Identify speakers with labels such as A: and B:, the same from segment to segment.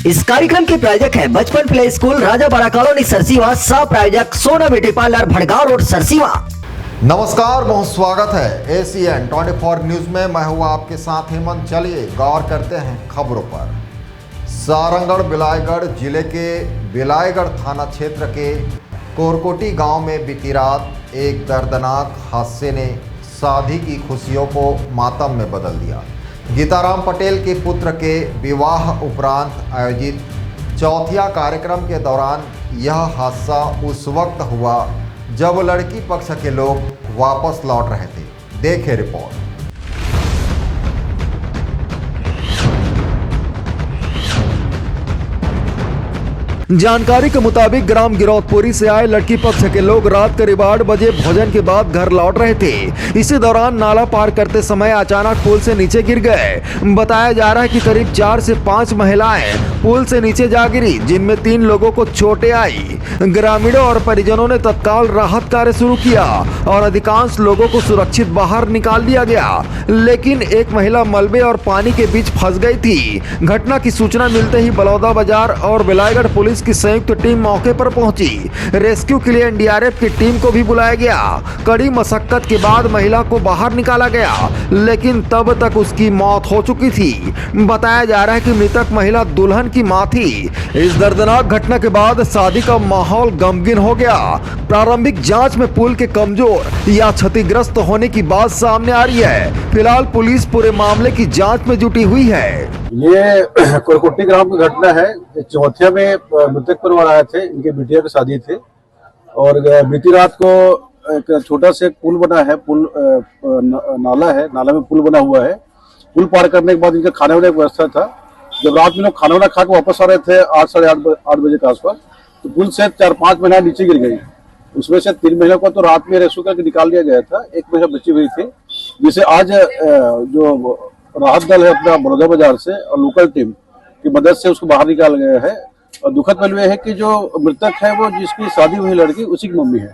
A: इस कार्यक्रम के प्रायोजक हैं बचपन प्ले स्कूल राजा बारा कॉलोनी सरसीवा, सह प्रायोजक सोना beauty parlour Bhadgaon road Sarsiwa.
B: नमस्कार, बहुत स्वागत है ACN 24 न्यूज में। मैं हूँ आपके साथ हेमंत। चलिए गौर करते हैं खबरों पर। सारंगढ़ बिलाईगढ़ जिले के बिलाईगढ़ थाना क्षेत्र के कोरकोटी गांव में बीती रात एक दर्दनाक हादसे ने शादी की खुशियों को मातम में बदल दिया। गीताराम पटेल के पुत्र के विवाह उपरांत आयोजित चौथिया कार्यक्रम के दौरान यह हादसा उस वक्त हुआ जब लड़की पक्ष के लोग वापस लौट रहे थे। देखें रिपोर्ट।
C: जानकारी के मुताबिक ग्राम गिरौदपुरी से आए लड़की पक्ष के लोग रात करीब 8 बजे भोजन के बाद घर लौट रहे थे। इसी दौरान नाला पार करते समय अचानक पुल से नीचे गिर गए। बताया जा रहा है कि करीब 4 से 5 महिलाएं पुल से नीचे जा गिरी, जिनमें 3 लोगों को चोटें आई। ग्रामीणों और परिजनों ने तत्काल राहत कार्य शुरू किया और अधिकांश लोगों को सुरक्षित बाहर निकाल दिया गया, लेकिन एक महिला मलबे और पानी के बीच फंस गई थी। घटना की सूचना मिलते ही बलौदा बाजार और बिलाईगढ़ पुलिस की संयुक्त टीम मौके पर पहुंची। रेस्क्यू के लिए NDRF की टीम को भी बुलाया गया। कड़ी मशक्कत के बाद महिला को बाहर निकाला गया, लेकिन तब तक उसकी मौत हो चुकी थी। बताया जा रहा है कि मृतक महिला दुल्हन की मां थी। इस दर्दनाक घटना के बाद शादी का माहौल गमगीन हो गया। प्रारंभिक जांच में पुल के कमजोर या क्षतिग्रस्त होने की बात सामने आ रही है। फिलहाल पुलिस पूरे मामले की जांच में जुटी हुई है।
D: ये कोरकोटी ग्राम की घटना है। चौथिया में मृतक परिवार आए थे, इनके बिटिया की शादी थी और बीती रात को एक छोटा से पुल बना है, पुल नाला है, नाला में पुल बना हुआ है। पुल पार करने के बाद इनका खाने वाने की व्यवस्था था। जब रात में लोग खाना वाना खा के वापस आ रहे थे 8 साढ़े 8 बजे के आसपास, तो पुल से 4-5 महिला नीचे गिर गई। उसमें से 3 महिला को तो रात में रेस्क्यू करके निकाल दिया गया था, एक महिला बची हुई थी, जिसे आज जो राहत दल है अपना बलौदा बाजार से और लोकल टीम की मदद से उसको बाहर निकाल गया है। और दुखद पहलू है कि जो मृतक है वो जिसकी शादी हुई लड़की उसी की मम्मी है।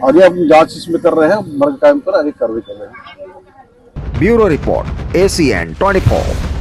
D: और ये हम जांच इसमें कर रहे हैं, मर्ग टाइम पर आगे कार्रवाई कर रहे हैं।
C: Bureau report ACN 24।